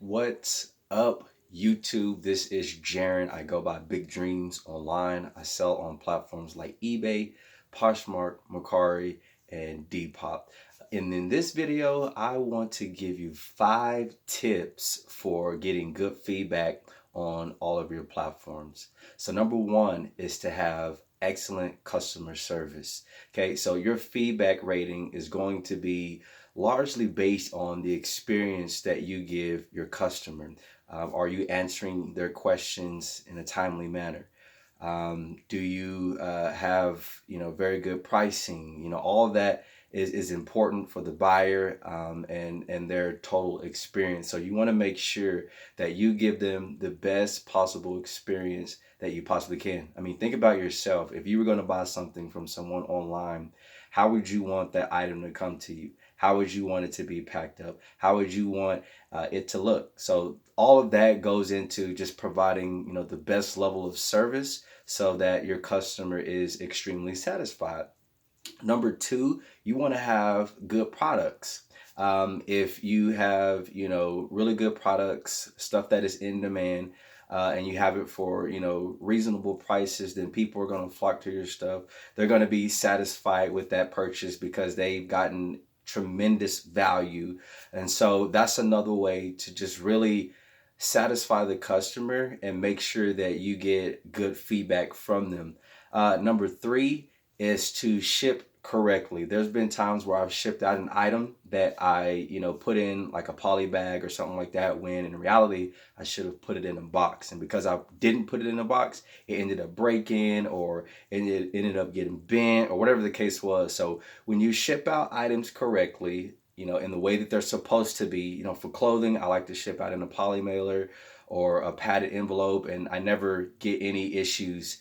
What's up, YouTube? This is Jaren. I go by Big Dreams online. I sell on platforms like eBay, Poshmark, Mercari, and Depop. And in this video, I want to give you 5 tips for getting good feedback on all of your platforms. So number one is to have excellent customer service. Okay, so your feedback rating is going to be largely based on the experience that you give your customer. Are you answering their questions in a timely manner? Do you have very good pricing? All of that is important for the buyer, and their total experience. So you want to make sure that you give them the best possible experience that you possibly can. I mean, think about yourself. If you were going to buy something from someone online, how would you want that item to come to you? How would you want it to be packed up? How would you want it to look? So all of that goes into just providing the best level of service so that your customer is extremely satisfied. Number two, you want to have good products. If you have, really good products, stuff that is in demand, and you have it for, reasonable prices, then people are going to flock to your stuff. They're going to be satisfied with that purchase because they've gotten tremendous value. And so that's another way to just really satisfy the customer and make sure that you get good feedback from them. Number three is to ship correctly. There's been times where I've shipped out an item that I, put in like a poly bag or something like that, when in reality I should have put it in a box. And because I didn't put it in a box, it ended up breaking, or it ended up getting bent, or whatever the case was. So when you ship out items correctly, in the way that they're supposed to be, for clothing, I like to ship out in a poly mailer or a padded envelope, and I never get any issues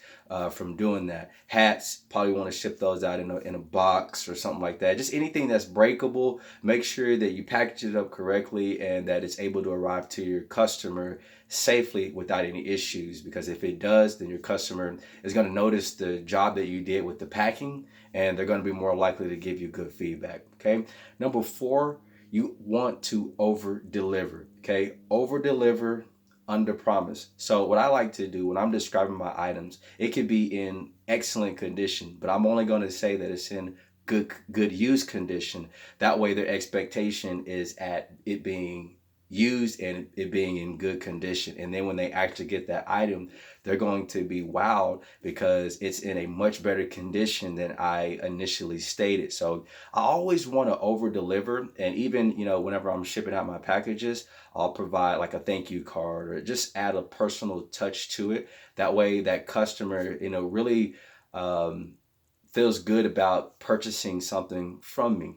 from doing that. Hats, probably want to ship those out in a box or something like that. Just anything that's breakable, make sure that you package it up correctly and that it's able to arrive to your customer safely without any issues. Because if it does, then your customer is going to notice the job that you did with the packing, and they're going to be more likely to give you good feedback. Okay. Number four, you want to over deliver. Okay. Over deliver, under promise. So what I like to do when I'm describing my items, it could be in excellent condition, but I'm only going to say that it's in good use condition. That way their expectation is at it being used and it being in good condition. And then when they actually get that item, they're going to be wowed because it's in a much better condition than I initially stated. So I always want to over deliver. And even, whenever I'm shipping out my packages, I'll provide like a thank you card or just add a personal touch to it. That way that customer, really feels good about purchasing something from me.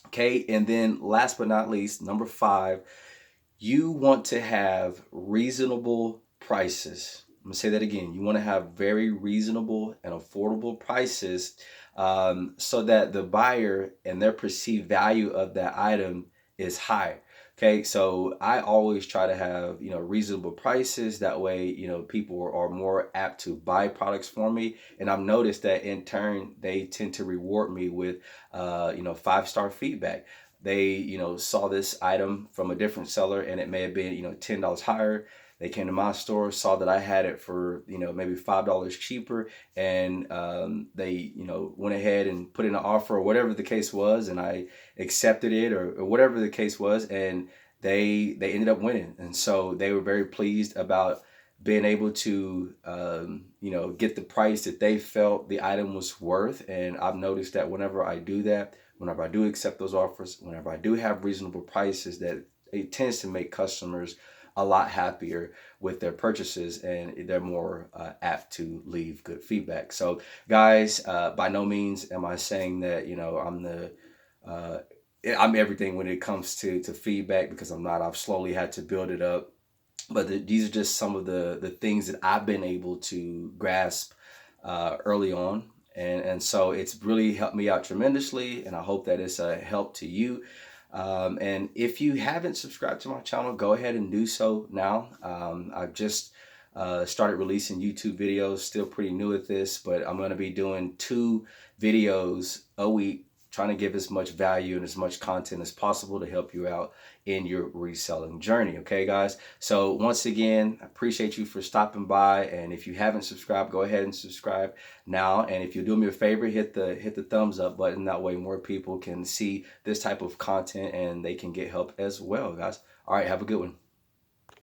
Okay. And then last but not least, number five, you want to have reasonable prices. I'm gonna say that again. You want to have very reasonable and affordable prices, so that the buyer and their perceived value of that item is high. Okay, so I always try to have reasonable prices. That way, people are more apt to buy products for me, and I've noticed that in turn they tend to reward me with 5-star feedback. They saw this item from a different seller and it may have been $10 higher. They came to my store, saw that I had it for maybe $5 cheaper, and they went ahead and put in an offer or whatever the case was, and I accepted it, or whatever the case was, and they ended up winning. And so they were very pleased about being able to get the price that they felt the item was worth. And I've noticed that whenever I do that, whenever I do accept those offers, whenever I do have reasonable prices, that it tends to make customers a lot happier with their purchases, and they're more apt to leave good feedback. So guys, by no means am I saying that uh, I'm everything when it comes to feedback, because I'm not. I've slowly had to build it up. But these are just some of the things that I've been able to grasp early on. And so it's really helped me out tremendously, and I hope that it's a help to you. And if you haven't subscribed to my channel, go ahead and do so now. I've just started releasing YouTube videos, still pretty new at this, but I'm going to be doing 2 videos a week trying to give as much value and as much content as possible to help you out in your reselling journey. Okay, guys? So once again, I appreciate you for stopping by. And if you haven't subscribed, go ahead and subscribe now. And if you do me a favor, hit the thumbs up button. That way more people can see this type of content and they can get help as well, guys. All right, have a good one.